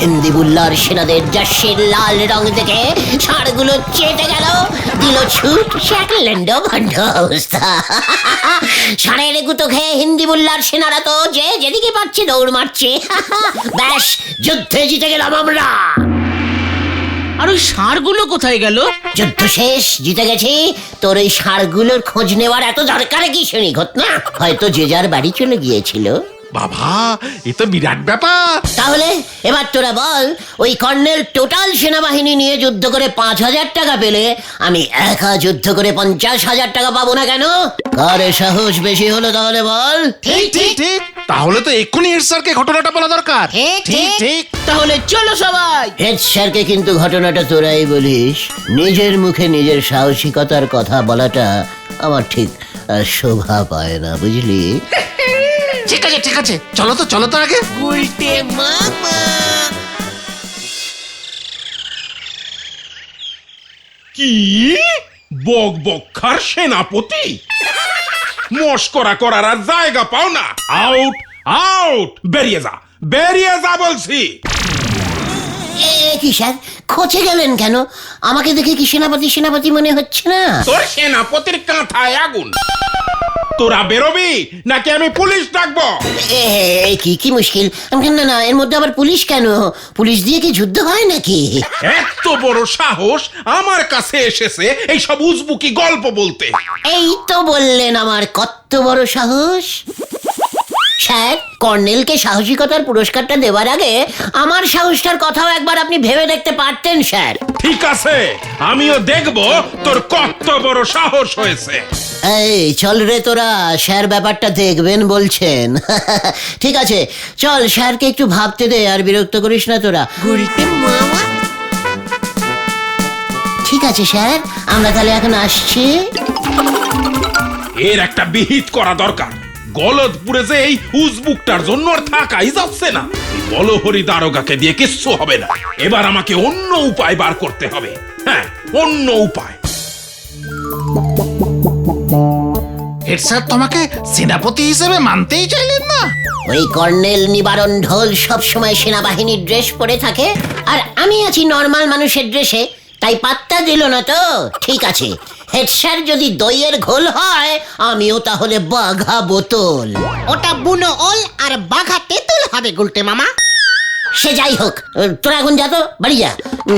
Speaker 1: হিন্দিবুল্লাহর সেনাদের জার্সির লাল রং দেখে ষাঁড়গুলো চেটে গেল, দিল ছুট, ল্যান্ড ভণ্ড অবস্থা। ষাঁড়ের গুতো খেয়ে হিন্দিবুল্লাহর সেনারা তো যে যেদিকে পাচ্ছে দৌড় মারছে। ব্যাস, যুদ্ধে জিতে গেলাম আমরা।
Speaker 7: আর ওই ষাঁড়গুলো কোথায় গেল?
Speaker 1: যুদ্ধ শেষ, জিতে গেছি। তোর ওই ষাঁড়গুলোর খোঁজ নেওয়ার এত দরকার কি শুনি ঘটনা? হয়তো যে যার বাড়ি চলে গিয়েছিল।
Speaker 3: বাবা, এ তো বিরাট ব্যাপার।
Speaker 1: তাহলে এবার তোরা বল, ওই কর্নেল টোটাল সেনাবাহিনী নিয়ে যুদ্ধ করে 5,000 টাকা পেলে আমি একা যুদ্ধ করে 50,000 টাকা পাবো না কেন? কার সাহস বেশি হলো তাহলে বল?
Speaker 3: ঠিক। তাহলে তো এক্ষুনি হেড স্যারকে ঘটনাটা বলা দরকার।
Speaker 4: ঠিক, ঠিক।
Speaker 3: ঠিক।
Speaker 7: তাহলে চলো সবাই।
Speaker 1: হেড স্যারকে কিন্তু ঘটনাটা তোরাই বলিস। নিজের মুখে নিজের সাহসিকতার কথা বলাটা আমার ঠিক শোভা পায় না, বুঝলি?
Speaker 3: ঠিক আছে ঠিক আছে, চলো তো আগে।
Speaker 8: কি বক বক্ষার সেনাপতি মস্করা করার আর জায়গা পাও না। আউট আউট, বেরিয়ে যা বলছি।
Speaker 1: কি স্যার, খোঁচে গেলেন কেন? আমাকে দেখে কি সেনাপতি সেনাপতি মনে হচ্ছে না?
Speaker 8: তোর সেনাপতির কাঁথায় আগুন। তোরা বেরোবি নাকি আমি পুলিশ ডাকবো?
Speaker 1: কি কি মুশকিল। না না, এর মধ্যে আবার পুলিশ কেন? পুলিশ দিয়ে কি যুদ্ধ হয় নাকি?
Speaker 8: এত বড় সাহস আমার কাছে এসেছে এইসব উজবুকি গল্প বলতে।
Speaker 1: এই তো বললেন আমার কত বড় সাহস। স্যার, কর্নেলকে সাহসিকতার পুরস্কারটা দেওয়ার আগে আমার সাহসটার কথাও একবার আপনি ভেবে দেখতে পারতেন স্যার।
Speaker 8: ঠিক আছে, আমিও দেখবো তোর কত বড় সাহস হয়েছে।
Speaker 1: এই চল রে তোরা, স্যার ব্যাপারটা দেখবেন বলছেন। ঠিক আছে চল, স্যারকে একটু ভাবতে দে, আর বিরক্ত করিস না তোরা। ঠিক আছে স্যার, আমরা তাহলে এখন আসছি।
Speaker 8: এর একটা বিহিত করা দরকার। গলদপুরে যে এই উজবুকটার জন্য আর থাকাই যাচ্ছে না। এই বলহরি দারোগাকে দিয়ে কিচ্ছু হবে না। এবার আমাকে অন্য উপায় বার করতে হবে। হ্যাঁ, অন্য উপায়।
Speaker 3: হেড স্যার তোমাকে সেনাপতি হিসেবে মানতেই চাইলেন না?
Speaker 1: ওই কর্নেল নিবারণ ঢোল সব সময় সেনাবাহিনীর ড্রেস পরে থাকে, আর আমি আছি নর্মাল মানুষের ড্রেসে, তাই পাত্তা দিল না তো। ঠিক আছে, হেড স্যার যদি দইয়ের ঘোল হয়, আমিও তাহলে বাঘা বোতল।
Speaker 4: ওটা বুনো ওল আর বাঘা তেঁতুল হবে গুলটে মামা।
Speaker 1: সে যাই হোক, তোরা এখন যা তো, বাড়ি যা।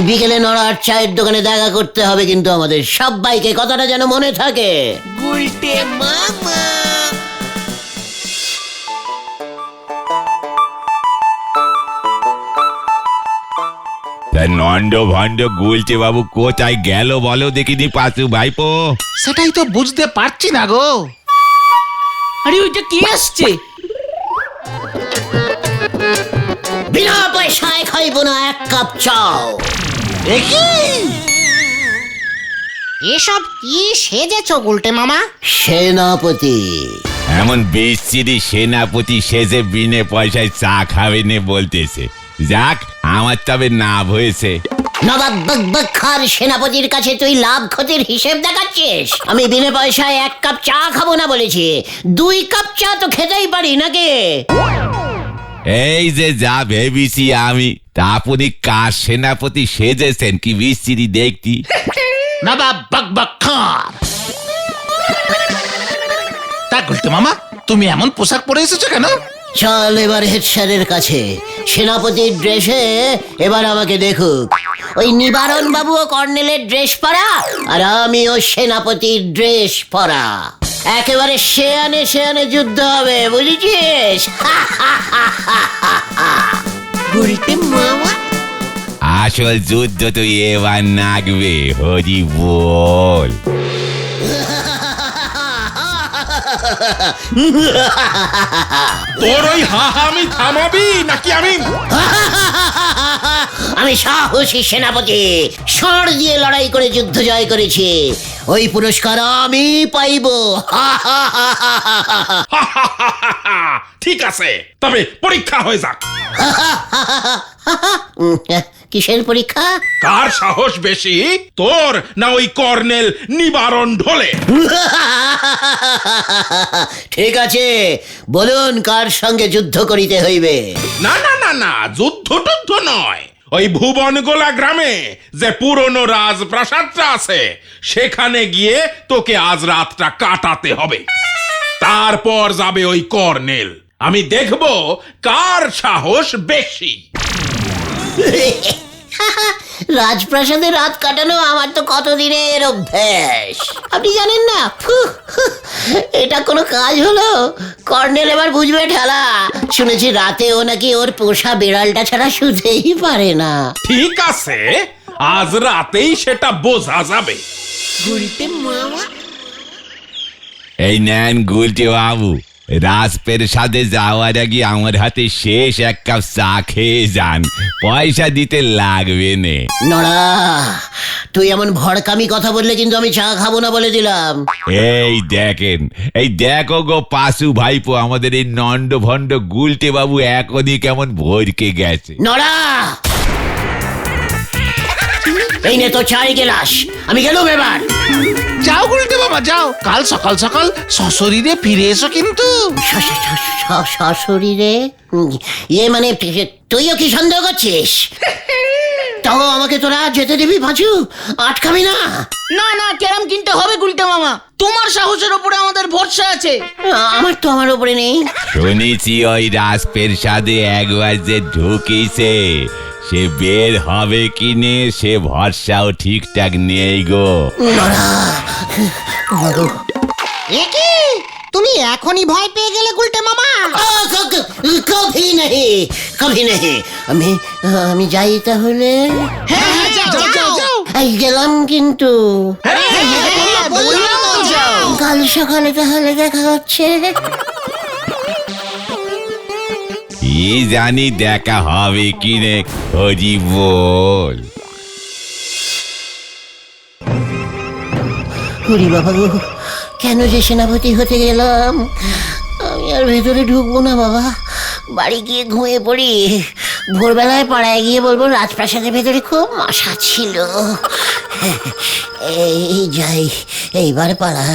Speaker 1: বিকেলে নড়ার চায়ের দোকানে দেখা করতে হবে কিন্তু আমাদের সবাইকে, কথাটা যেন মনে থাকে।
Speaker 2: নন্দ ভন্ড গুলছে বাবু কোথায় গেল বলো দেখিনি পাশু ভাইপো?
Speaker 3: সেটাই তো বুঝতে পারছি না গো।
Speaker 7: আরে ওইটা কি আসছে?
Speaker 1: বিনা পয়সায় খাইব না এক কাপ চাও।
Speaker 4: এসব কি সেজেছ গুলটে মামা?
Speaker 1: সেনাপতি।
Speaker 2: এমন বিচ্ছিরি সেনাপতি সেজে বিনে পয়সায় চা খাবে নে বলতেছে। যাক, আমার তবে লাভ হয়েছে।
Speaker 1: নবাব বকবক খার সেনাপতির কাছে তুই লাভ ক্ষতির হিসেব দেখাচ্ছিস? আমি বিনা পয়সায় এক কাপ চা খাবো না বলেছি, 2 কাপ চা তো খেতেই পারি নাকি?
Speaker 2: এই যে যা ভেবেছি আমি, তা আপনি কার সেনাপতি সেজেছেন কি বিচ্ছিরি দেখতি।
Speaker 3: নবাব বকবক খান। তা গুলটে মামা, তুমি এমন পোশাক পরে এসেছো কেন?
Speaker 1: চল এবার হেড স্যারের কাছে, সেনাপতির ড্রেসে এবার আমাকে দেখুক। ওই নিবারণ বাবু ও কর্নেলের ড্রেস পরা, আর আমিও সেনাপতির ড্রেস পরা। একেবারে শেয়ানে শেয়ানে যুদ্ধ হবে, বুঝেছিস?
Speaker 2: আসল যুদ্ধ তো এবার নাগবে, হরি বল।
Speaker 8: তোর ওই হাহামি থামাবি নাকি আমি?
Speaker 1: আমি সাহসী সেনাপতি, ষাঁড় দিয়ে লড়াই করে যুদ্ধ জয় করেছি, ওই পুরস্কার আমি পাইবো।
Speaker 8: ঠিক আছে, তবে পরীক্ষা হয়ে যাক।
Speaker 1: কিসের পরীক্ষা?
Speaker 8: কার সাহস বেশি, তোর না ওই কর্নেল নিবারণ ঢোলে?
Speaker 1: ঠিক আছে, বলুন কার সঙ্গে যুদ্ধ করিতে হইবে?
Speaker 8: না না না না, যুদ্ধ টুদ্ধ নয়। ওই ভুবনগোলা গ্রামে যে পুরনো রাজপ্রাসাদটা আছে, সেখানে গিয়ে তোকে আজ রাতটা কাটাতে হবে। তারপর যাবে ওই কর্নেল। আমি দেখব কার সাহস বেশি।
Speaker 1: রাজপ্রাসাদে রাত কাটানো আমার তো কতদিনের অভ্যাস, আপনি জানেন না। এটা কোনো কাজ হলো? কর্নেল এবার বুঝবে ঠেলা। শুনেছি রাতে ও নাকি ওর পোষা বিড়ালটা ছাড়া শুতেই পারে না।
Speaker 8: ঠিক আছে, আজ রাতেই সেটা বোঝা যাবে।
Speaker 2: এই নেন গুলটে বাবু, রাজপ্রাসাদে যাওয়ার আগে আমার হাতে শেষ এক কাপ চা খেয়ে যান, পয়সা দিতে লাগবে নে।
Speaker 1: নড়া, তুই এমন ভড়কামি কথা বললে কিন্তু আমি চা খাবো না বলে দিলাম।
Speaker 2: এই দেখেন, এই দেখো গো পাশু ভাইপো, আমাদের এই নন্ড ভণ্ড গুলটে বাবু এখনই কেমন ভরকে গেছে।
Speaker 1: নড়া, এই নে তো চাই গেলাস, আমি গেলুম এবার।
Speaker 3: যাও গুলটে মামা যাও, কাল সকাল সকাল সশরীরে ফিরে এসো কিন্তু।
Speaker 1: সশরীরে? ইয়ে মানে তুইও কি সন্দেহ করছিস? তাও আমাকে তোরা যেতে দিবি পাঁচু? আটকাবি না?
Speaker 7: না না, ক্যারাম কিনতে হবে গুলটে মামা, তোমার সাহসের উপরে আমাদের ভরসা আছে।
Speaker 1: আমার তো আমার উপরে নেই।
Speaker 2: শুনেছি ওই রাজপ্রাসাদে একবার যে ঢুকিছে সে বের হবে কিনে সে ভরসাও ঠিকঠাক নেই গো।
Speaker 1: নড়া,
Speaker 4: এ কি, তুমি এখনই ভয় পেয়ে গেলে গুলটে মামা?
Speaker 1: কভি নেই, কভি নেই। আমি যাই তাহলে।
Speaker 4: হ্যাঁ, যাও যাও যাও।
Speaker 1: এই গেলাম কিন্তু।
Speaker 4: বললাম তো যাও।
Speaker 1: কাল সকালে তাহলে দেখা হচ্ছে।
Speaker 2: কি জানি দেখা হবে কিনে, হরি বল।
Speaker 1: হরি বাবা গো, কেন যে সেনাপতি হতে গেলাম? আমি আর ভেতরে ঢুকবো না বাবা, বাড়ি গিয়ে ঘুমিয়ে পড়ি। ভোরবেলায় পাড়ায় গিয়ে বলবো রাজপ্রাসাদের ভেতরে খুব মশা ছিল। এই যাই, এইবার পাড়া।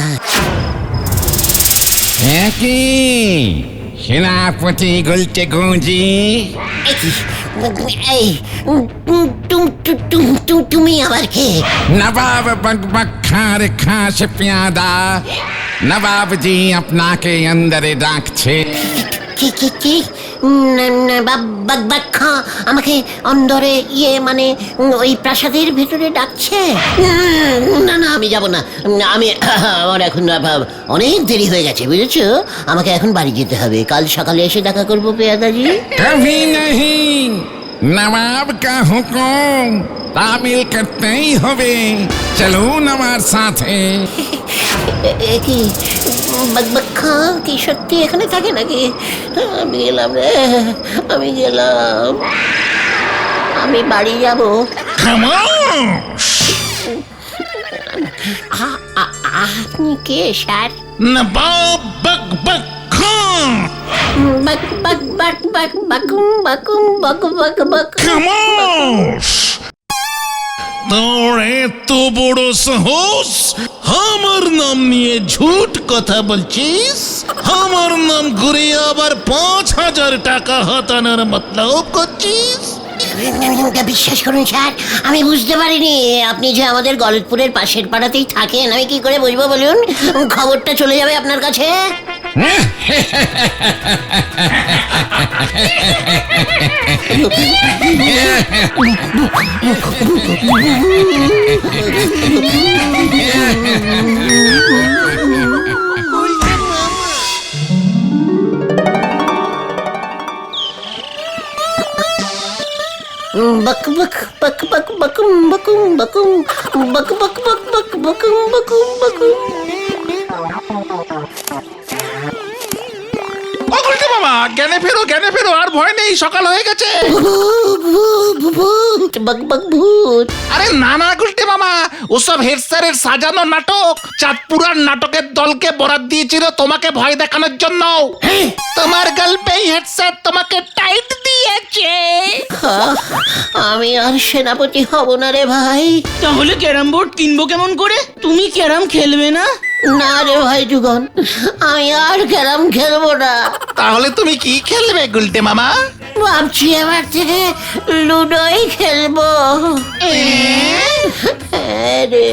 Speaker 2: সেনাপতি গুলটে গুঁজি,
Speaker 1: এই তুমি আবার কে?
Speaker 9: নবাব বকবক খার খাস প্যাদা, নবাব জি আপনাকে অন্দরে ডাকছে।
Speaker 1: কি কি কি? বাক্কা আমাকে অন্দরে ইয়ে মানে ওই প্রাসাদের ভেতরে ডাকছে? না না, আমি যাব না। আমি আমার এখন অনেক দেরি হয়ে গেছে বুঝেছো, আমাকে এখন বাড়ি যেতে হবে। কাল সকালে এসে দেখা করবো পেয়াদাজি।
Speaker 9: কভি नहीं, নবাব কা হুকুম তামিল করতেই হবে। চলুন আমার সাথে।
Speaker 1: কি বাক্কা কি সত্যি এখানে থাকে নাকি? আমি গেলাম রে, আমি গেলাম, আমি বাড়ি যাব। আপনি কে স্যার?
Speaker 3: নবাব বকবক খান।
Speaker 1: বাক বাক বাক বাক বাকুম বাকুম বক বক বক।
Speaker 3: খামোশ! তোর এত বড় সাহস, আমার নাম নিয়ে ঝুট কথা বলছিস? আমার নাম ঘুরে আবার 5,000 টাকা হাতানোর মতলব করছিস?
Speaker 1: বিশ্বাস করুন স্যার, আমি বুঝতে পারিনি আপনি যে আমাদের গলতপুরের পাশের পাড়াতেই থাকেন। আমি কি করে বুঝবো বলুন? খবরটা চলে যাবে আপনার কাছে। बक बक बक बक बकुम बकुम बकुम बक बक बक बक बकुम बकुम बकुम।
Speaker 3: ও গুলটে মামা, জ্ঞানে ফেরো, আর ভয় নেই, সকাল হয়ে গেছে।
Speaker 1: ভূত বক বক ভূত।
Speaker 3: আরে না না গুলটে মামা, ওসব হেড স্যারের সাজানো নাটক। চাঁদপুরার নাটকের দলকে বরাত দিয়েছিল তোমাকে ভয় দেখানোর জন্য। তোমার গল্পেই হেড স্যার তোমাকে টাইট দিয়েছে।
Speaker 1: আমি আর সেনাপতি হব না রে ভাই।
Speaker 7: তাহলে ক্যারাম বোর্ড কিনবো কেমন করে? তুমি ক্যারাম খেলবে না?
Speaker 1: না রে ভাই যুগন, আমি আর ক্যারাম খেলবো না।
Speaker 3: তাহলে তুমি কি খেলবে গুলটে মামা?
Speaker 1: ভাবছি এবার থেকে লুডোই খেলবো। হ্যাঁ রে।